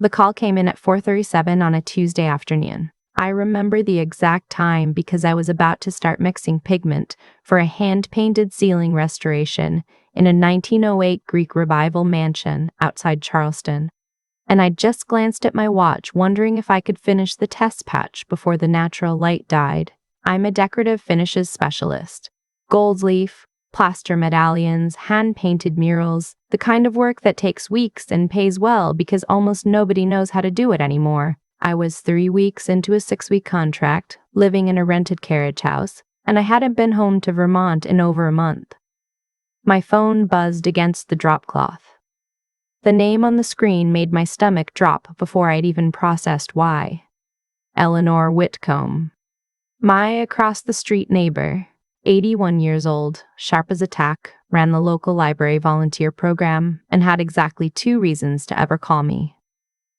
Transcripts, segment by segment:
The call came in at 4:37 on a Tuesday afternoon. I remember the exact time because I was about to start mixing pigment for a hand-painted ceiling restoration in a 1908 Greek Revival mansion outside Charleston, and I just glanced at my watch, wondering if I could finish the test patch before the natural light died. I'm a decorative finishes specialist. Gold leaf, plaster medallions, hand-painted murals, the kind of work that takes weeks and pays well because almost nobody knows how to do it anymore. I was 3 weeks into a 6-week contract, living in a rented carriage house, and I hadn't been home to Vermont in over a month. My phone buzzed against the drop cloth. The name on the screen made my stomach drop before I'd even processed why. Eleanor Whitcomb. My across-the-street neighbor, 81 years old, sharp as a tack, ran the local library volunteer program, and had exactly 2 reasons to ever call me.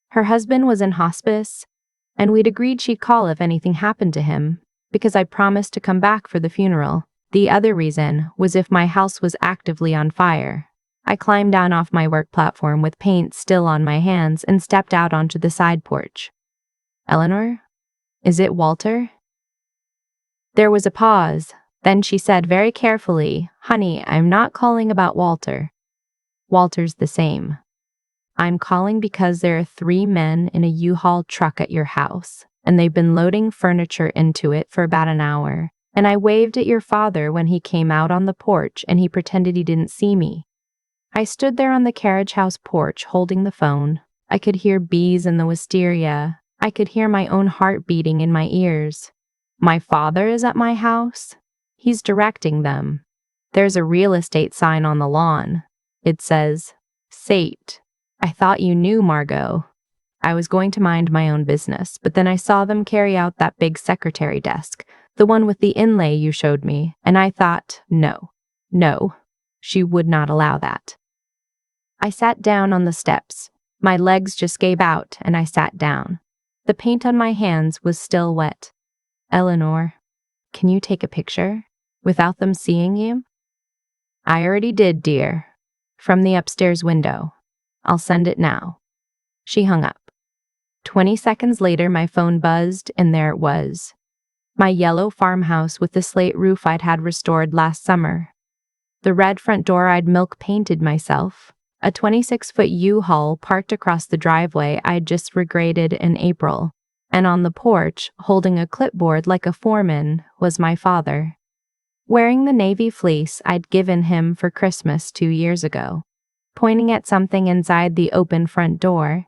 Her husband was in hospice, and we'd agreed she'd call if anything happened to him, because I'd promised to come back for the funeral. The other reason was if my house was actively on fire. I climbed down off my work platform with paint still on my hands and stepped out onto the side porch. "Eleanor? Is it Walter?" There was a pause. Then she said very carefully, "Honey, I'm not calling about Walter. Walter's the same. I'm calling because there are 3 men in a U-Haul truck at your house, and they've been loading furniture into it for about an hour. And I waved at your father when he came out on the porch and he pretended he didn't see me. I stood there on the carriage house porch holding the phone. I could hear bees in the wisteria. I could hear my own heart beating in my ears. My father is at my house? He's directing them. There's a real estate sign on the lawn. It says, Sate. I thought you knew, Margot. I was going to mind my own business, but then I saw them carry out that big secretary desk, the one with the inlay you showed me, and I thought, no, she would not allow that. I sat down on the steps. My legs just gave out, and I sat down. The paint on my hands was still wet. Eleanor, can you take a picture without them seeing you? I already did, dear. From the upstairs window. I'll send it now. She hung up. 20 seconds later, my phone buzzed, and there it was. My yellow farmhouse with the slate roof I'd had restored last summer. The red front door I'd milk painted myself. A 26-foot U-Haul parked across the driveway I'd just regraded in April. And on the porch, holding a clipboard like a foreman, was my father. Wearing the navy fleece I'd given him for Christmas 2 years ago. Pointing at something inside the open front door.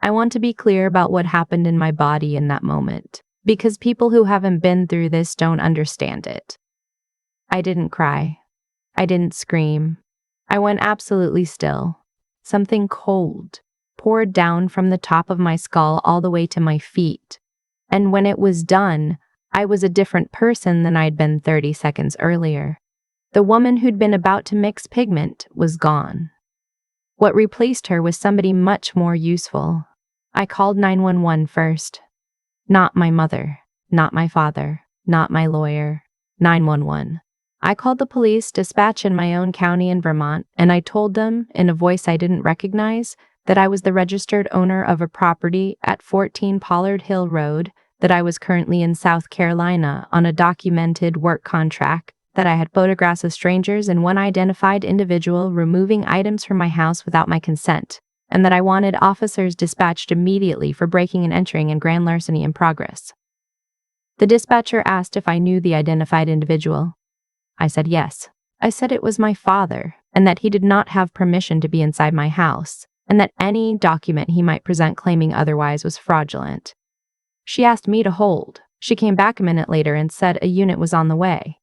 I want to be clear about what happened in my body in that moment, because people who haven't been through this don't understand it. I didn't cry. I didn't scream. I went absolutely still. Something cold poured down from the top of my skull all the way to my feet. And when it was done, I was a different person than I'd been 30 seconds earlier. The woman who'd been about to mix pigment was gone. What replaced her was somebody much more useful. I called 911 first. Not my mother, not my father, not my lawyer. 911. I called the police dispatch in my own county in Vermont, and I told them, in a voice I didn't recognize, that I was the registered owner of a property at 14 Pollard Hill Road, that I was currently in South Carolina on a documented work contract, that I had photographs of strangers and one identified individual removing items from my house without my consent, and that I wanted officers dispatched immediately for breaking and entering and grand larceny in progress. The dispatcher asked if I knew the identified individual. I said yes. I said it was my father, and that he did not have permission to be inside my house, and that any document he might present claiming otherwise was fraudulent. She asked me to hold. She came back a minute later and said a unit was on the way.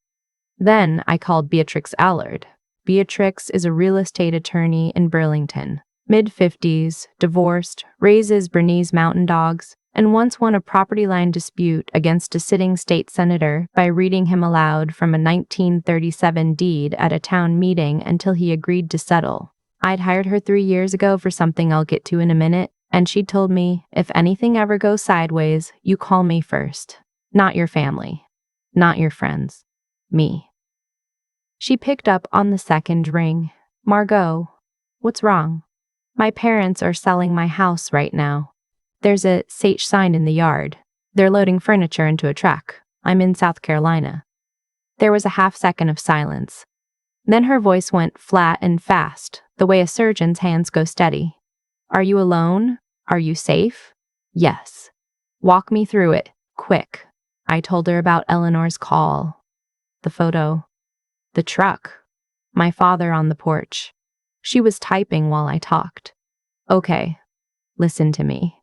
Then I called Beatrix Allard. Beatrix is a real estate attorney in Burlington. Mid-50s, divorced, raises Bernese mountain dogs, and once won a property line dispute against a sitting state senator by reading him aloud from a 1937 deed at a town meeting until he agreed to settle. I'd hired her 3 years ago for something I'll get to in a minute, and she told me, if anything ever goes sideways, you call me first. Not your family. Not your friends. Me. She picked up on the second ring. Margot, what's wrong? My parents are selling my house right now. There's a SH sign in the yard. They're loading furniture into a truck. I'm in South Carolina. There was a half-second of silence. Then her voice went flat and fast, the way a surgeon's hands go steady. Are you alone? Are you safe? Yes. Walk me through it, quick. I told her about Eleanor's call. The photo. The truck. My father on the porch. She was typing while I talked. Okay, listen to me.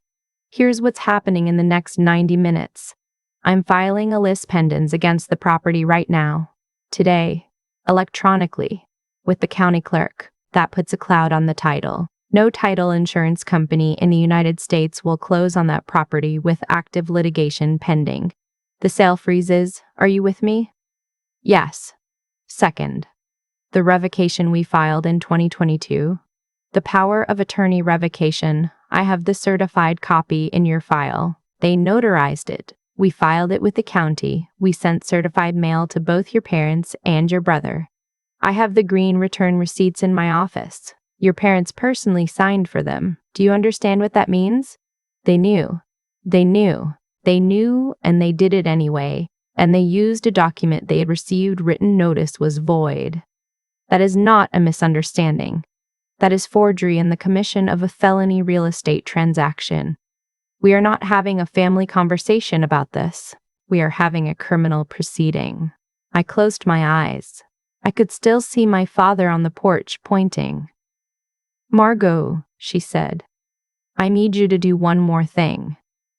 Here's what's happening in the next 90 minutes. I'm filing a lis pendens against the property right now. Today. Electronically. With the county clerk. That puts a cloud on the title. No title insurance company in the United States will close on that property with active litigation pending. The sale freezes. Are you with me? Yes. Second. The revocation we filed in 2022. The power of attorney revocation. I have the certified copy in your file. They notarized it. We filed it with the county. We sent certified mail to both your parents and your brother. I have the green return receipts in my office. Your parents personally signed for them. Do you understand what that means? They knew. They knew. They knew, and they did it anyway. And they used a document they had received written notice was void. That is not a misunderstanding. That is forgery and the commission of a felony real estate transaction. We are not having a family conversation about this. We are having a criminal proceeding. I closed my eyes. I could still see my father on the porch pointing. Margot, she said, I need you to do one more thing.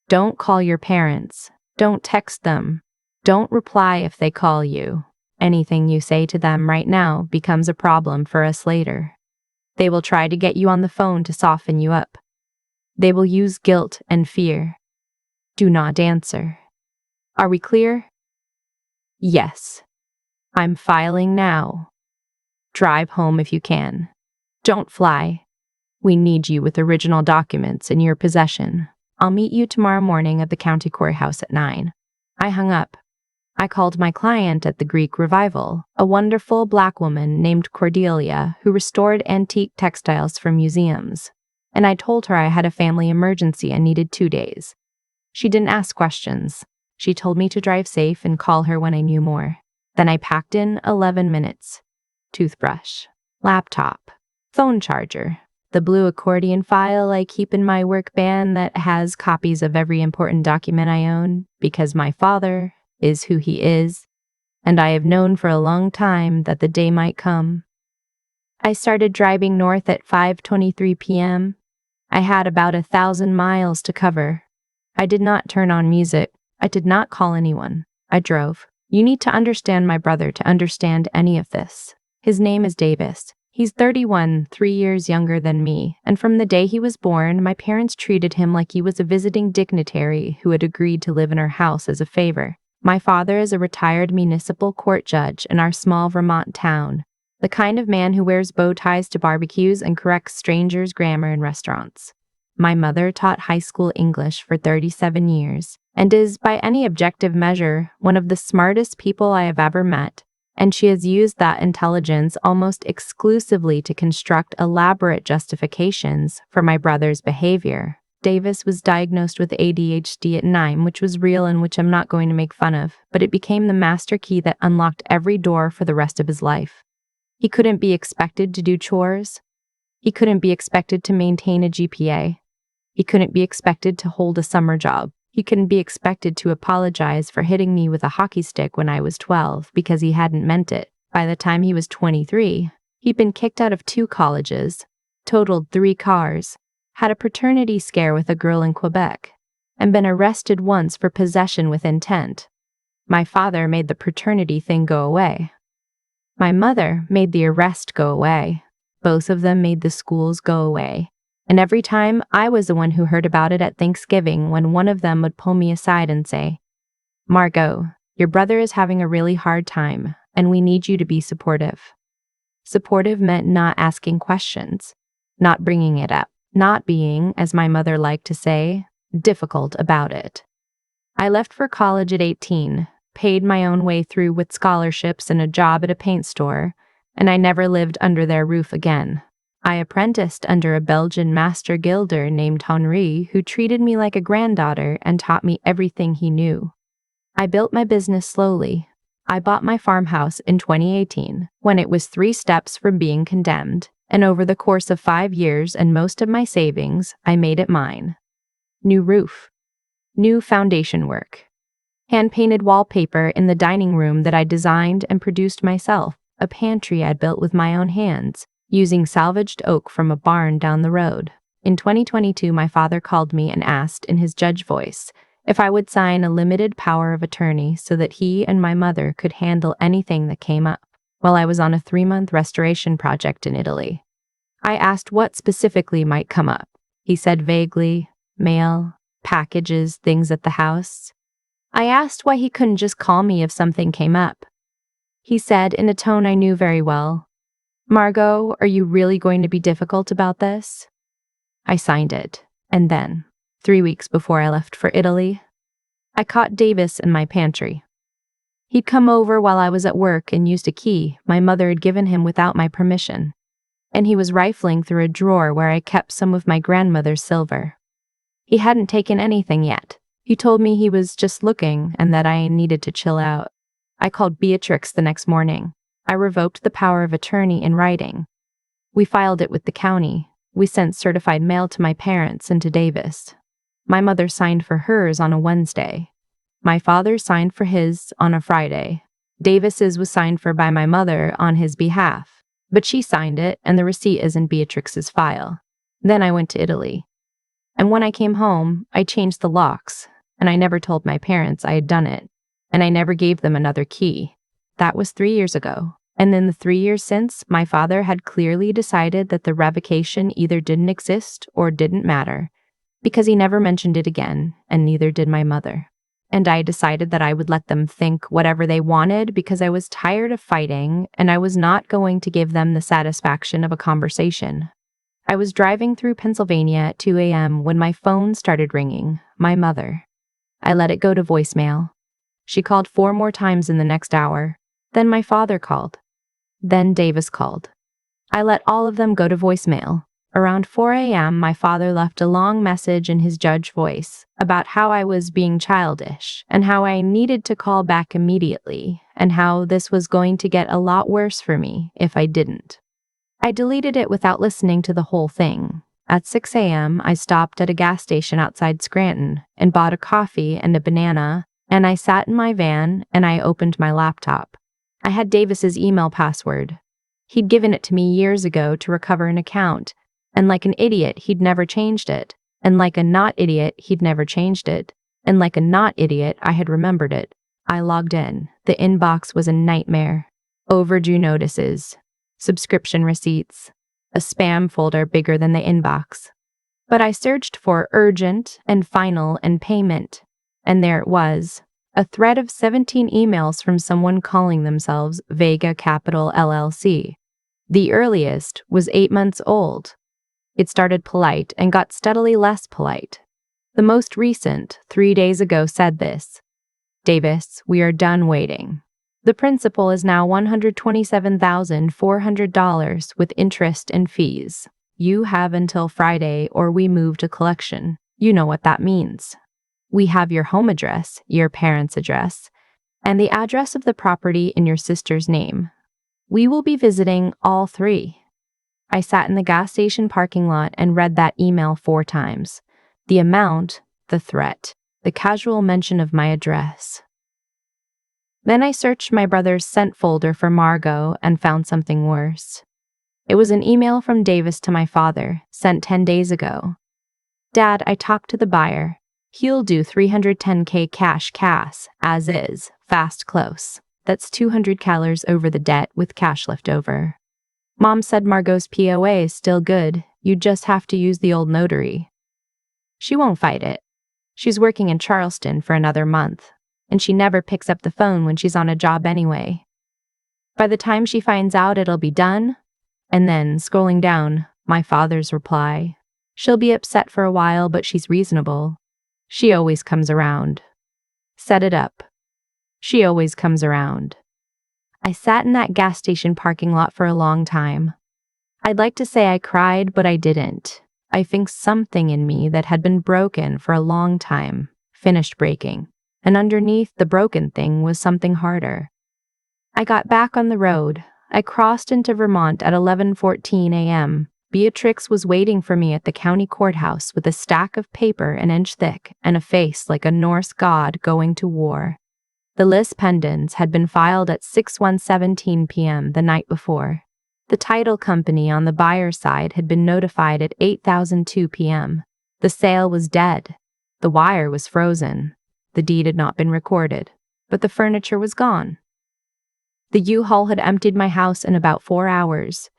Don't call your parents. Don't text them. Don't reply if they call you. Anything you say to them right now becomes a problem for us later. They will try to get you on the phone to soften you up. They will use guilt and fear. Do not answer. Are we clear? Yes. I'm filing now. Drive home if you can. Don't fly. We need you with original documents in your possession. I'll meet you tomorrow morning at the county courthouse at 9. I hung up. I called my client at the Greek Revival, a wonderful black woman named Cordelia who restored antique textiles from museums. And I told her I had a family emergency and needed 2 days. She didn't ask questions. She told me to drive safe and call her when I knew more. Then I packed in 11 minutes. Toothbrush, laptop, phone charger, the blue accordion file I keep in my work van that has copies of every important document I own because my father is who he is, and I have known for a long time that the day might come. I started driving north at 5:23 p.m. I had about 1,000 miles to cover. I did not turn on music. I did not call anyone. I drove. You need to understand my brother to understand any of this. His name is Davis. He's 31, 3 years younger than me, and from the day he was born, my parents treated him like he was a visiting dignitary who had agreed to live in our house as a favor. My father is a retired municipal court judge in our small Vermont town, the kind of man who wears bow ties to barbecues and corrects strangers' grammar in restaurants. My mother taught high school English for 37 years and is, by any objective measure, one of the smartest people I have ever met, and she has used that intelligence almost exclusively to construct elaborate justifications for my brother's behavior. Davis was diagnosed with ADHD at 9, which was real and which I'm not going to make fun of, but it became the master key that unlocked every door for the rest of his life. He couldn't be expected to do chores. He couldn't be expected to maintain a GPA. He couldn't be expected to hold a summer job. He couldn't be expected to apologize for hitting me with a hockey stick when I was 12 because he hadn't meant it. By the time he was 23, he'd been kicked out of 2 colleges, totaled 3 cars, had a paternity scare with a girl in Quebec, and been arrested once for possession with intent. My father made the paternity thing go away. My mother made the arrest go away. Both of them made the schools go away. And every time, I was the one who heard about it at Thanksgiving when one of them would pull me aside and say, Margot, your brother is having a really hard time, and we need you to be supportive. Supportive meant not asking questions, not bringing it up, not being, as my mother liked to say, difficult about it. I left for college at 18, paid my own way through with scholarships and a job at a paint store, and I never lived under their roof again. I apprenticed under a Belgian master gilder named Henri, who treated me like a granddaughter and taught me everything he knew. I built my business slowly. I bought my farmhouse in 2018, when it was 3 steps from being condemned, and over the course of 5 years and most of my savings, I made it mine. New roof. New foundation work. Hand-painted wallpaper in the dining room that I designed and produced myself, a pantry I built with my own hands, using salvaged oak from a barn down the road. In 2022, my father called me and asked in his judge voice if I would sign a limited power of attorney so that he and my mother could handle anything that came up while I was on a 3-month restoration project in Italy. I asked what specifically might come up. He said vaguely, mail, packages, things at the house. I asked why he couldn't just call me if something came up. He said in a tone I knew very well, "Margot, are you really going to be difficult about this?" I signed it, and then, 3 weeks before I left for Italy, I caught Davis in my pantry. He'd come over while I was at work and used a key my mother had given him without my permission, and he was rifling through a drawer where I kept some of my grandmother's silver. He hadn't taken anything yet. He told me he was just looking and that I needed to chill out. I called Beatrix the next morning. I revoked the power of attorney in writing. We filed it with the county. We sent certified mail to my parents and to Davis. My mother signed for hers on a Wednesday. My father signed for his on a Friday. Davis's was signed for by my mother on his behalf, but she signed it and the receipt is in Beatrix's file. Then I went to Italy. And when I came home, I changed the locks, and I never told my parents I had done it, and I never gave them another key. That was 3 years ago. And in the 3 years since, my father had clearly decided that the revocation either didn't exist or didn't matter, because he never mentioned it again, and neither did my mother. And I decided that I would let them think whatever they wanted because I was tired of fighting, and I was not going to give them the satisfaction of a conversation. I was driving through Pennsylvania at 2 a.m. when my phone started ringing, my mother. I let it go to voicemail. She called 4 more times in the next hour. Then my father called. Then Davis called. I let all of them go to voicemail. Around 4 a.m., my father left a long message in his judge voice about how I was being childish and how I needed to call back immediately and how this was going to get a lot worse for me if I didn't. I deleted it without listening to the whole thing. At 6 a.m., I stopped at a gas station outside Scranton and bought a coffee and a banana, and I sat in my van and I opened my laptop. I had Davis's email password. He'd given it to me years ago to recover an account, and like an idiot, he'd never changed it. And like a not idiot, he'd never changed it. And like a not idiot, I had remembered it. I logged in. The inbox was a nightmare. Overdue notices, subscription receipts, a spam folder bigger than the inbox. But I searched for urgent and final and payment, and there it was. A thread of 17 emails from someone calling themselves Vega Capital LLC. The earliest was 8 months old. It started polite and got steadily less polite. The most recent, 3 days ago, said this: Davis, we are done waiting. The principal is now $127,400 with interest and fees. You have until Friday or we move to collection. You know what that means. We have your home address, your parents' address, and the address of the property in your sister's name. We will be visiting all 3. I sat in the gas station parking lot and read that email 4 times. The amount, the threat, the casual mention of my address. Then I searched my brother's sent folder for Margot and found something worse. It was an email from Davis to my father, sent 10 days ago. Dad, I talked to the buyer. He'll do $310K cash, as is, fast close. That's $200 over the debt with cash left over. Mom said Margot's POA is still good. You just have to use the old notary. She won't fight it. She's working in Charleston for another month, and she never picks up the phone when she's on a job anyway. By the time she finds out it'll be done, and then, scrolling down, my father's reply. She'll be upset for a while, but she's reasonable. She always comes around. Set it up. She always comes around. I sat in that gas station parking lot for a long time. I'd like to say I cried, but I didn't. I think something in me that had been broken for a long time finished breaking, and underneath the broken thing was something harder. I got back on the road. I crossed into Vermont at 11:14 a.m. Beatrix was waiting for me at the county courthouse with a stack of paper an inch thick and a face like a Norse god going to war. The lis pendens had been filed at 6:17 p.m. the night before. The title company on the buyer's side had been notified at 8:02 p.m. The sale was dead. The wire was frozen. The deed had not been recorded, but the furniture was gone. The U-Haul had emptied my house in about 4 hours,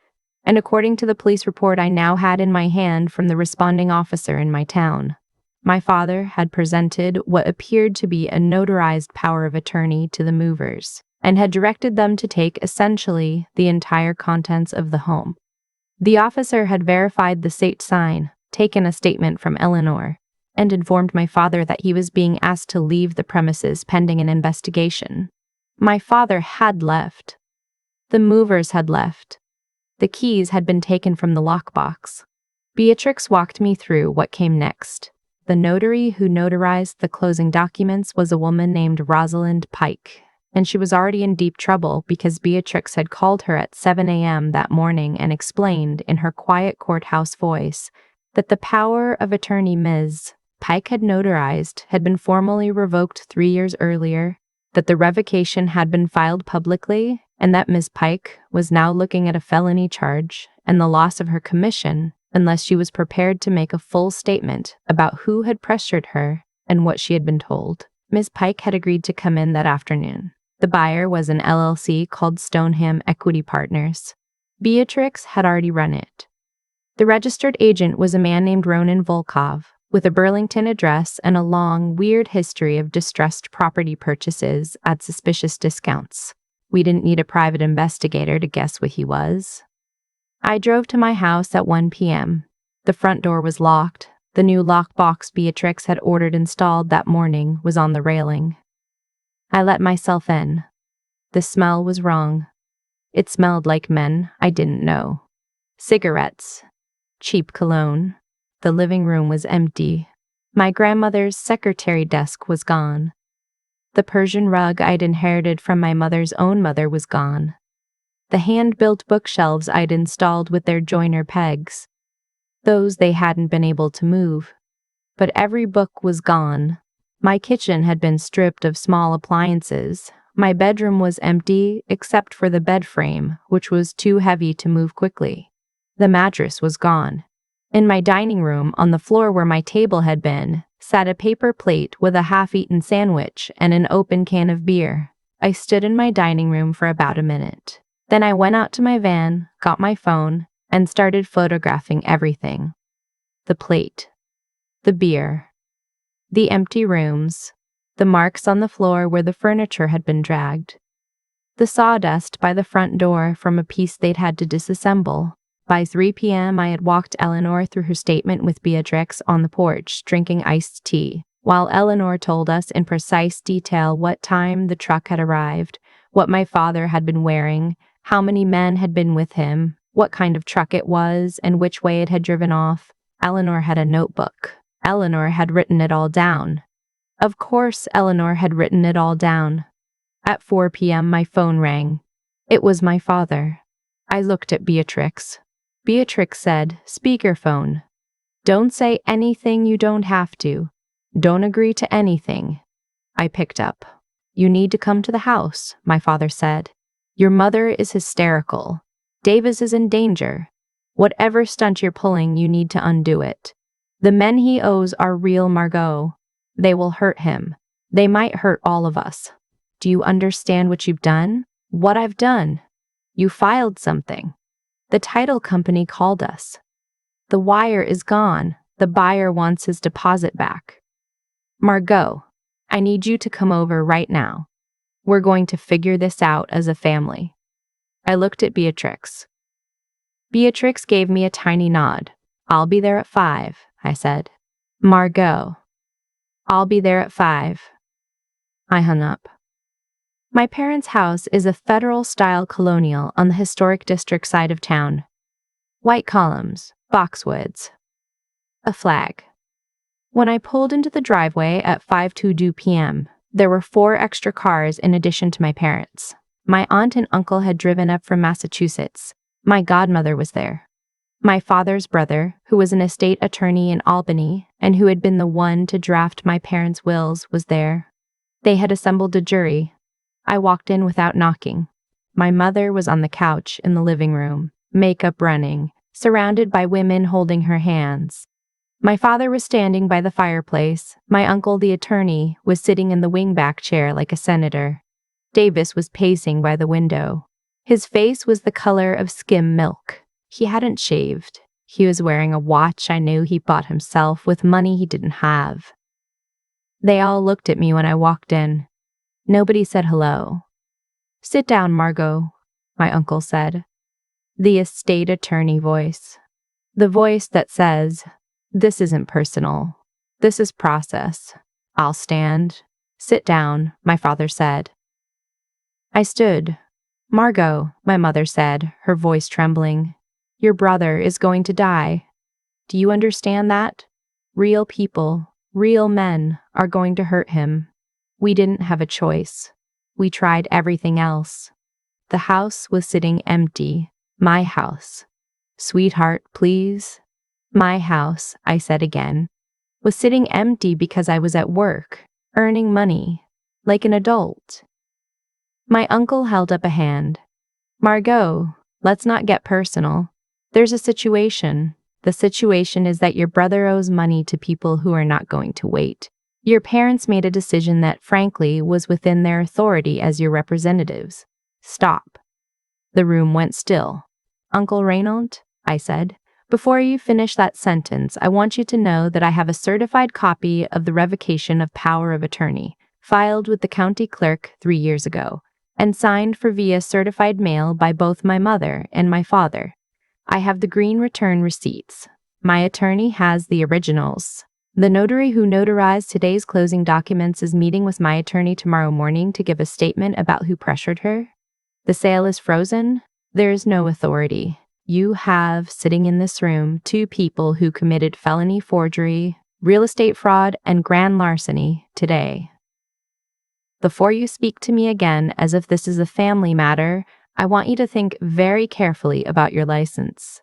and according to the police report I now had in my hand from the responding officer in my town, my father had presented what appeared to be a notarized power of attorney to the movers, and had directed them to take essentially the entire contents of the home. The officer had verified the state sign, taken a statement from Eleanor, and informed my father that he was being asked to leave the premises pending an investigation. My father had left. The movers had left. The keys had been taken from the lockbox. Beatrix walked me through what came next. The notary who notarized the closing documents was a woman named Rosalind Pike, and she was already in deep trouble because Beatrix had called her at 7 a.m. that morning and explained in her quiet courthouse voice that the power of attorney Ms. Pike had notarized had been formally revoked 3 years earlier, that the revocation had been filed publicly, and that Ms. Pike was now looking at a felony charge and the loss of her commission unless she was prepared to make a full statement about who had pressured her and what she had been told. Ms. Pike had agreed to come in that afternoon. The buyer was an LLC called Stoneham Equity Partners. Beatrix had already run it. The registered agent was a man named Ronan Volkov, with a Burlington address and a long, weird history of distressed property purchases at suspicious discounts. We didn't need a private investigator to guess what he was. I drove to my house at 1 p.m. The front door was locked. The new lockbox Beatrix had ordered installed that morning was on the railing. I let myself in. The smell was wrong. It smelled like men I didn't know. Cigarettes. Cheap cologne. The living room was empty. My grandmother's secretary desk was gone. The Persian rug I'd inherited from my mother's own mother was gone. The hand-built bookshelves I'd installed with their joiner pegs. Those they hadn't been able to move. But every book was gone. My kitchen had been stripped of small appliances. My bedroom was empty except for the bed frame, which was too heavy to move quickly. The mattress was gone. In my dining room, on the floor where my table had been, sat a paper plate with a half-eaten sandwich and an open can of beer. I stood in my dining room for about a minute. Then I went out to my van, got my phone, and started photographing everything. The plate. The beer. The empty rooms. The marks on the floor where the furniture had been dragged. The sawdust by the front door from a piece they'd had to disassemble. By 3 p.m. I had walked Eleanor through her statement with Beatrix on the porch, drinking iced tea, while Eleanor told us in precise detail what time the truck had arrived, what my father had been wearing, how many men had been with him, what kind of truck it was, and which way it had driven off. Eleanor had a notebook. Eleanor had written it all down. Of course, Eleanor had written it all down. At 4 p.m. my phone rang. It was my father. I looked at Beatrix. Beatrix said, "Speakerphone. Don't say anything you don't have to. Don't agree to anything." I picked up. "You need to come to the house," my father said. "Your mother is hysterical. Davis is in danger. Whatever stunt you're pulling, you need to undo it. The men he owes are real, Margot. They will hurt him. They might hurt all of us. Do you understand what you've done? What I've done? You filed something. The title company called us. The wire is gone. The buyer wants his deposit back. Margot, I need you to come over right now. We're going to figure this out as a family." I looked at Beatrix. Beatrix gave me a tiny nod. "I'll be there at 5, I said. "Margot, I'll be there at 5. I hung up. My parents' house is a federal-style colonial on the historic district side of town. White columns, boxwoods. A flag. When I pulled into the driveway at 5:02 p.m., there were 4 extra cars in addition to my parents. My aunt and uncle had driven up from Massachusetts. My godmother was there. My father's brother, who was an estate attorney in Albany and who had been the one to draft my parents' wills, was there. They had assembled a jury. I walked in without knocking. My mother was on the couch in the living room, makeup running, surrounded by women holding her hands. My father was standing by the fireplace. My uncle, the attorney, was sitting in the wingback chair like a senator. Davis was pacing by the window. His face was the color of skim milk. He hadn't shaved. He was wearing a watch I knew he bought himself with money he didn't have. They all looked at me when I walked in. Nobody said hello. "Sit down, Margot," my uncle said. The estate attorney voice. The voice that says, "This isn't personal. This is process. I'll stand." "Sit down," my father said. I stood. "Margot," my mother said, her voice trembling, "your brother is going to die. Do you understand that? Real people, real men, are going to hurt him. We didn't have a choice. We tried everything else." The house was sitting empty. My house. "Sweetheart, please." My house, I said again, was sitting empty because I was at work, earning money, like an adult. My uncle held up a hand. "Margot, let's not get personal. There's a situation. The situation is that your brother owes money to people who are not going to wait. Your parents made a decision that, frankly, was within their authority as your representatives. Stop." The room went still. "Uncle Reynold," I said, "before you finish that sentence, I want you to know that I have a certified copy of the revocation of power of attorney, filed with the county clerk 3 years ago, and signed for via certified mail by both my mother and my father. I have the green return receipts. My attorney has the originals. The notary who notarized today's closing documents is meeting with my attorney tomorrow morning to give a statement about who pressured her. The sale is frozen. There is no authority. You have, sitting in this room, 2 people who committed felony forgery, real estate fraud, and grand larceny today. Before you speak to me again as if this is a family matter, I want you to think very carefully about your license."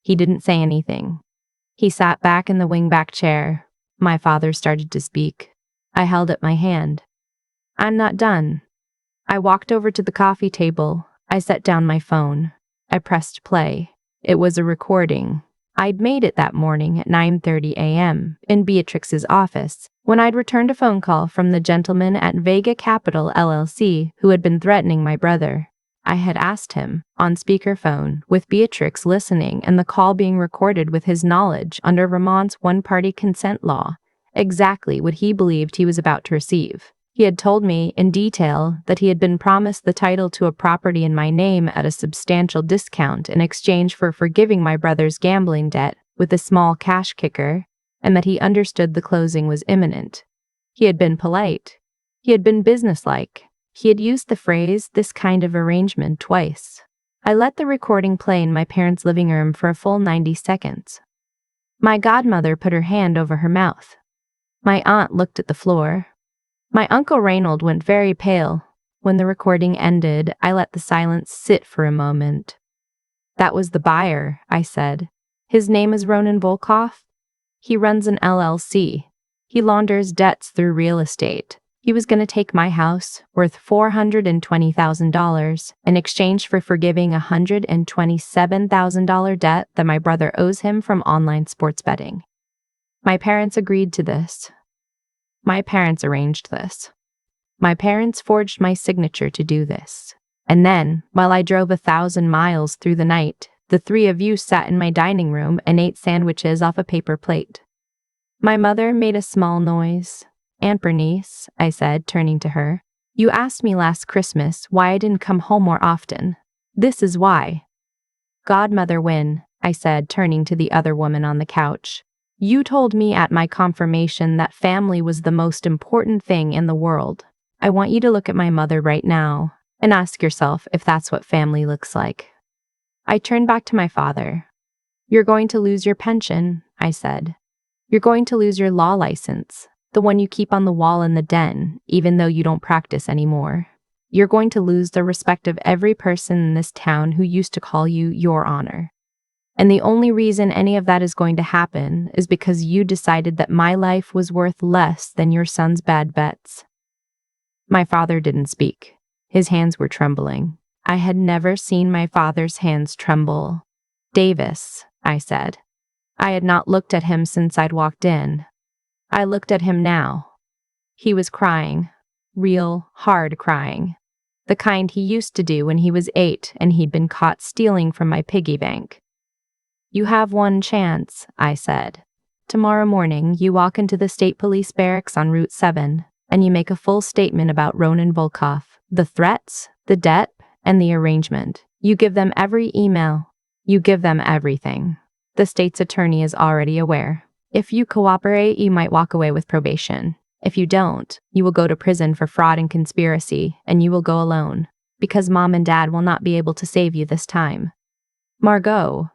He didn't say anything. He sat back in the wingback chair. My father started to speak. I held up my hand. "I'm not done." I walked over to the coffee table. I set down my phone. I pressed play. It was a recording. I'd made it that morning at 9:30 a.m. in Beatrix's office when I'd returned a phone call from the gentleman at Vega Capital LLC who had been threatening my brother. I had asked him, on speakerphone, with Beatrix listening and the call being recorded with his knowledge under Vermont's one-party consent law, exactly what he believed he was about to receive. He had told me in detail that he had been promised the title to a property in my name at a substantial discount in exchange for forgiving my brother's gambling debt with a small cash kicker, and that he understood the closing was imminent. He had been polite. He had been businesslike. He had used the phrase, "this kind of arrangement," twice. I let the recording play in my parents' living room for a full 90 seconds. My godmother put her hand over her mouth. My aunt looked at the floor. My Uncle Reynold went very pale. When the recording ended, I let the silence sit for a moment. "That was the buyer," I said. "His name is Ronan Volkoff. He runs an LLC. He launders debts through real estate. He was going to take my house, worth $420,000, in exchange for forgiving a $127,000 debt that my brother owes him from online sports betting. My parents agreed to this. My parents arranged this. My parents forged my signature to do this. And then, while I drove 1,000 miles through the night, the 3 of you sat in my dining room and ate sandwiches off a paper plate." My mother made a small noise. "Aunt Bernice," I said, turning to her, "you asked me last Christmas why I didn't come home more often. This is why." "Godmother Wynne," I said, turning to the other woman on the couch, "you told me at my confirmation that family was the most important thing in the world. I want you to look at my mother right now and ask yourself if that's what family looks like." I turned back to my father. "You're going to lose your pension," I said. "You're going to lose your law license, the one you keep on the wall in the den, even though you don't practice anymore. You're going to lose the respect of every person in this town who used to call you Your Honor. And the only reason any of that is going to happen is because you decided that my life was worth less than your son's bad bets." My father didn't speak. His hands were trembling. I had never seen my father's hands tremble. "Davis," I said. I had not looked at him since I'd walked in. I looked at him now. He was crying. Real, hard crying. The kind he used to do when he was 8 and he'd been caught stealing from my piggy bank. "You have one chance," I said. "Tomorrow morning, you walk into the state police barracks on Route 7, and you make a full statement about Ronan Volkov, the threats, the debt, and the arrangement. You give them every email. You give them everything. The state's attorney is already aware. If you cooperate, you might walk away with probation. If you don't, you will go to prison for fraud and conspiracy, and you will go alone, because Mom and Dad will not be able to save you this time." "Margot,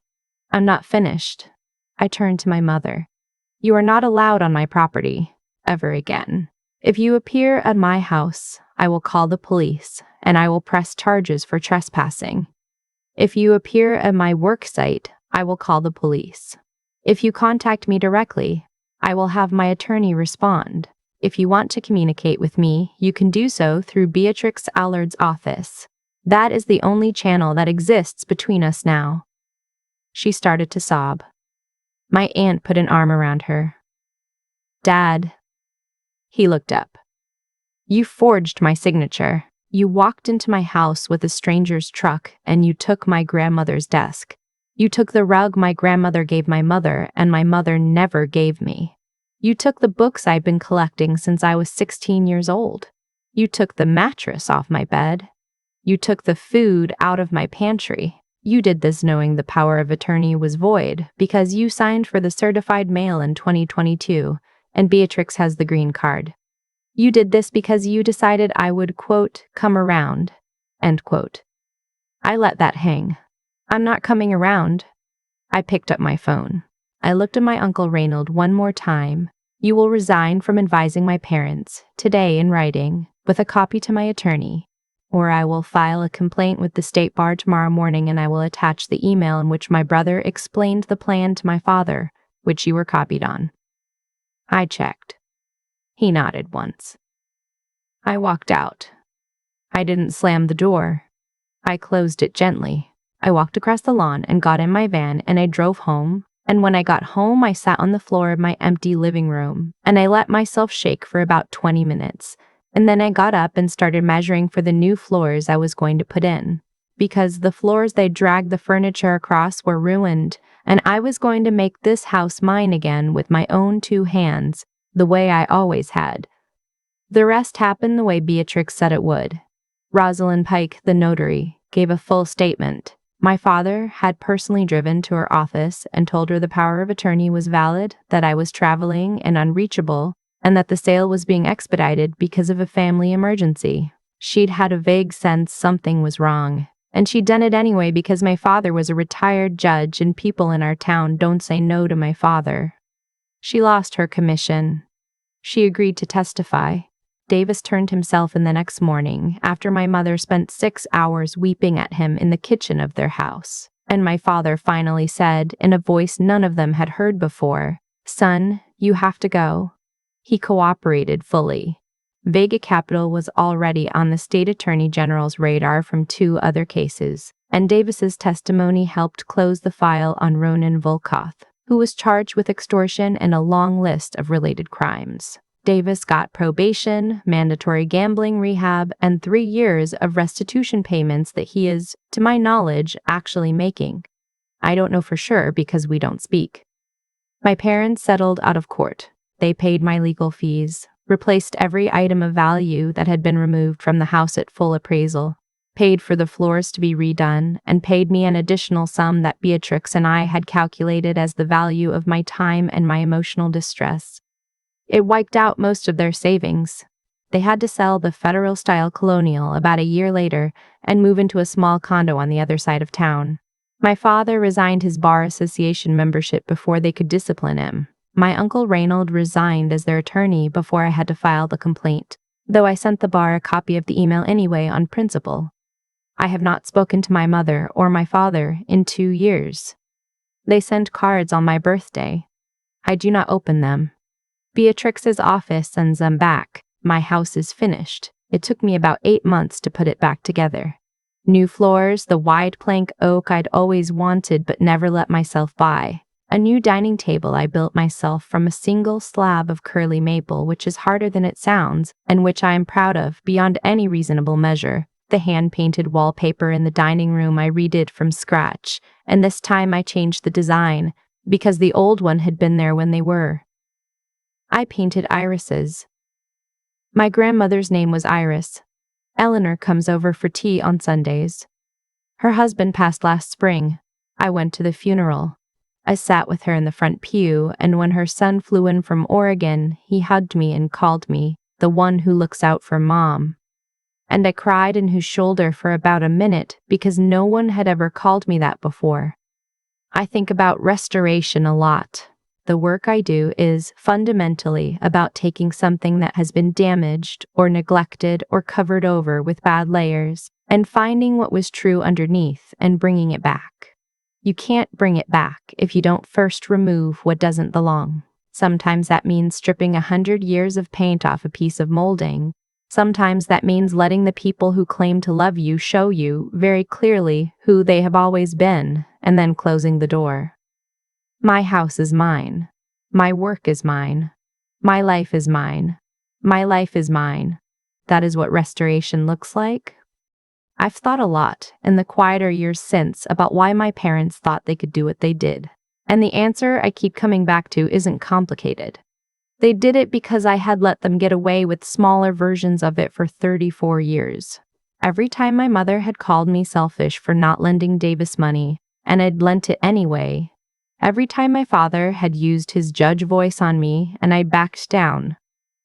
I'm not finished." I turned to my mother. "You are not allowed on my property, ever again. If you appear at my house, I will call the police, and I will press charges for trespassing. If you appear at my work site, I will call the police. If you contact me directly, I will have my attorney respond. If you want to communicate with me, you can do so through Beatrix Allard's office. That is the only channel that exists between us now." She started to sob. My aunt put an arm around her. "Dad." He looked up. "You forged my signature. You walked into my house with a stranger's truck, and you took my grandmother's desk. You took the rug my grandmother gave my mother, and my mother never gave me. You took the books I've been collecting since I was 16 years old. You took the mattress off my bed. You took the food out of my pantry. You did this knowing the power of attorney was void, because you signed for the certified mail in 2022, and Beatrix has the green card. You did this because you decided I would, quote, come around, end quote. I let that hang. I'm not coming around." I picked up my phone. I looked at my Uncle Reynold one more time. "You will resign from advising my parents, today in writing, with a copy to my attorney, or I will file a complaint with the state bar tomorrow morning, and I will attach the email in which my brother explained the plan to my father, which you were copied on." I checked. He nodded once. I walked out. I didn't slam the door. I closed it gently. I walked across the lawn and got in my van, and I drove home. And when I got home, I sat on the floor of my empty living room, and I let myself shake for about 20 minutes. And then I got up and started measuring for the new floors I was going to put in, because the floors they dragged the furniture across were ruined, and I was going to make this house mine again with my own 2 hands, the way I always had. The rest happened the way Beatrix said it would. Rosalind Pike, the notary, gave a full statement. My father had personally driven to her office and told her the power of attorney was valid, that I was traveling and unreachable, and that the sale was being expedited because of a family emergency. She'd had a vague sense something was wrong, and she'd done it anyway because my father was a retired judge and people in our town don't say no to my father. She lost her commission. She agreed to testify. Davis turned himself in the next morning after my mother spent 6 hours weeping at him in the kitchen of their house. And my father finally said, in a voice none of them had heard before, "Son, you have to go." He cooperated fully. Vega Capital was already on the state attorney general's radar from 2 other cases, and Davis's testimony helped close the file on Ronan Volkov, who was charged with extortion and a long list of related crimes. Davis got probation, mandatory gambling rehab, and 3 years of restitution payments that he is, to my knowledge, actually making. I don't know for sure because we don't speak. My parents settled out of court. They paid my legal fees, replaced every item of value that had been removed from the house at full appraisal, paid for the floors to be redone, and paid me an additional sum that Beatrix and I had calculated as the value of my time and my emotional distress. It wiped out most of their savings. They had to sell the federal-style colonial about a year later and move into a small condo on the other side of town. My father resigned his bar association membership before they could discipline him. My uncle Reynold resigned as their attorney before I had to file the complaint, though I sent the bar a copy of the email anyway on principle. I have not spoken to my mother or my father in 2 years. They send cards on my birthday. I do not open them. Beatrix's office sends them back. My house is finished. It took me about 8 months to put it back together. New floors, the wide plank oak I'd always wanted but never let myself buy. A new dining table I built myself from a single slab of curly maple, which is harder than it sounds, and which I am proud of beyond any reasonable measure. The hand-painted wallpaper in the dining room I redid from scratch, and this time I changed the design, because the old one had been there when they were. I painted irises. My grandmother's name was Iris. Eleanor comes over for tea on Sundays. Her husband passed last spring. I went to the funeral. I sat with her in the front pew, and when her son flew in from Oregon, he hugged me and called me the one who looks out for Mom. And I cried in his shoulder for about a minute because no one had ever called me that before. I think about restoration a lot. The work I do is fundamentally about taking something that has been damaged or neglected or covered over with bad layers and finding what was true underneath and bringing it back. You can't bring it back if you don't first remove what doesn't belong. Sometimes that means stripping 100 years of paint off a piece of molding. Sometimes that means letting the people who claim to love you show you very clearly who they have always been, and then closing the door. My house is mine. My work is mine. My life is mine. My life is mine. That is what restoration looks like. I've thought a lot in the quieter years since about why my parents thought they could do what they did. And the answer I keep coming back to isn't complicated. They did it because I had let them get away with smaller versions of it for 34 years. Every time my mother had called me selfish for not lending Davis money, and I'd lent it anyway. Every time my father had used his judge voice on me and I backed down.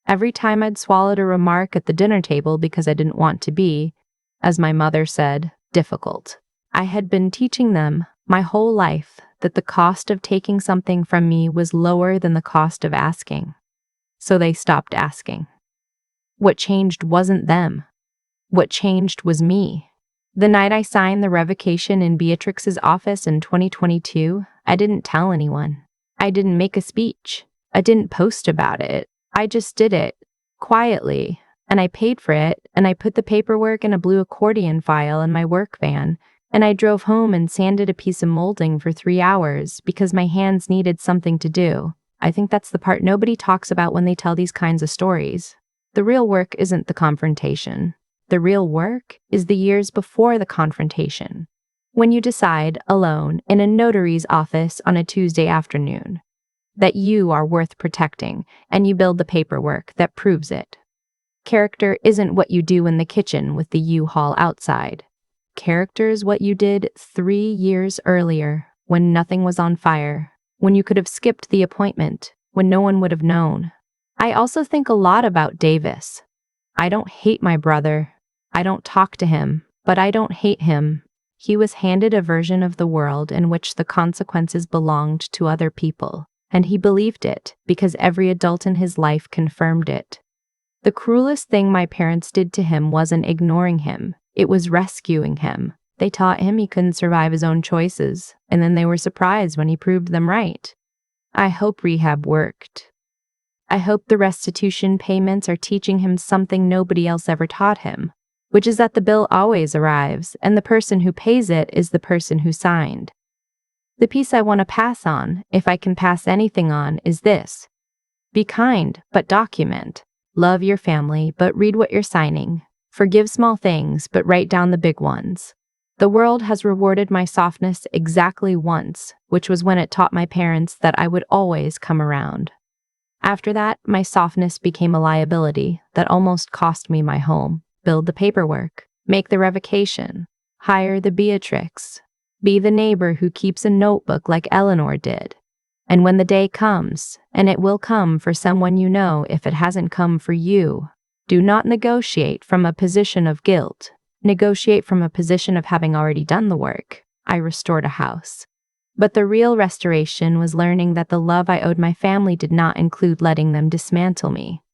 Every time I'd swallowed a remark at the dinner table because I didn't want to be, as my mother said, difficult. I had been teaching them my whole life that the cost of taking something from me was lower than the cost of asking. So they stopped asking. What changed wasn't them. What changed was me. The night I signed the revocation in Beatrix's office in 2022, I didn't tell anyone. I didn't make a speech. I didn't post about it. I just did it, quietly, and I paid for it, and I put the paperwork in a blue accordion file in my work van, and I drove home and sanded a piece of molding for 3 hours because my hands needed something to do. I think that's the part nobody talks about when they tell these kinds of stories. The real work isn't the confrontation. The real work is the years before the confrontation. When you decide, alone, in a notary's office on a Tuesday afternoon, that you are worth protecting, and you build the paperwork that proves it. Character isn't what you do in the kitchen with the U-Haul outside. Character is what you did 3 years earlier, when nothing was on fire, when you could have skipped the appointment, when no one would have known. I also think a lot about Davis. I don't hate my brother. I don't talk to him, but I don't hate him. He was handed a version of the world in which the consequences belonged to other people, and he believed it because every adult in his life confirmed it. The cruelest thing my parents did to him wasn't ignoring him, it was rescuing him. They taught him he couldn't survive his own choices, and then they were surprised when he proved them right. I hope rehab worked. I hope the restitution payments are teaching him something nobody else ever taught him, which is that the bill always arrives, and the person who pays it is the person who signed. The piece I want to pass on, if I can pass anything on, is this. Be kind, but document. Love your family, but read what you're signing. Forgive small things, but write down the big ones. The world has rewarded my softness exactly once, which was when it taught my parents that I would always come around. After that, my softness became a liability that almost cost me my home. Build the paperwork, make the revocation, hire the Beatrix, be the neighbor who keeps a notebook like Eleanor did. And when the day comes, and it will come for someone you know if it hasn't come for you, do not negotiate from a position of guilt. Negotiate from a position of having already done the work. I restored a house. But the real restoration was learning that the love I owed my family did not include letting them dismantle me.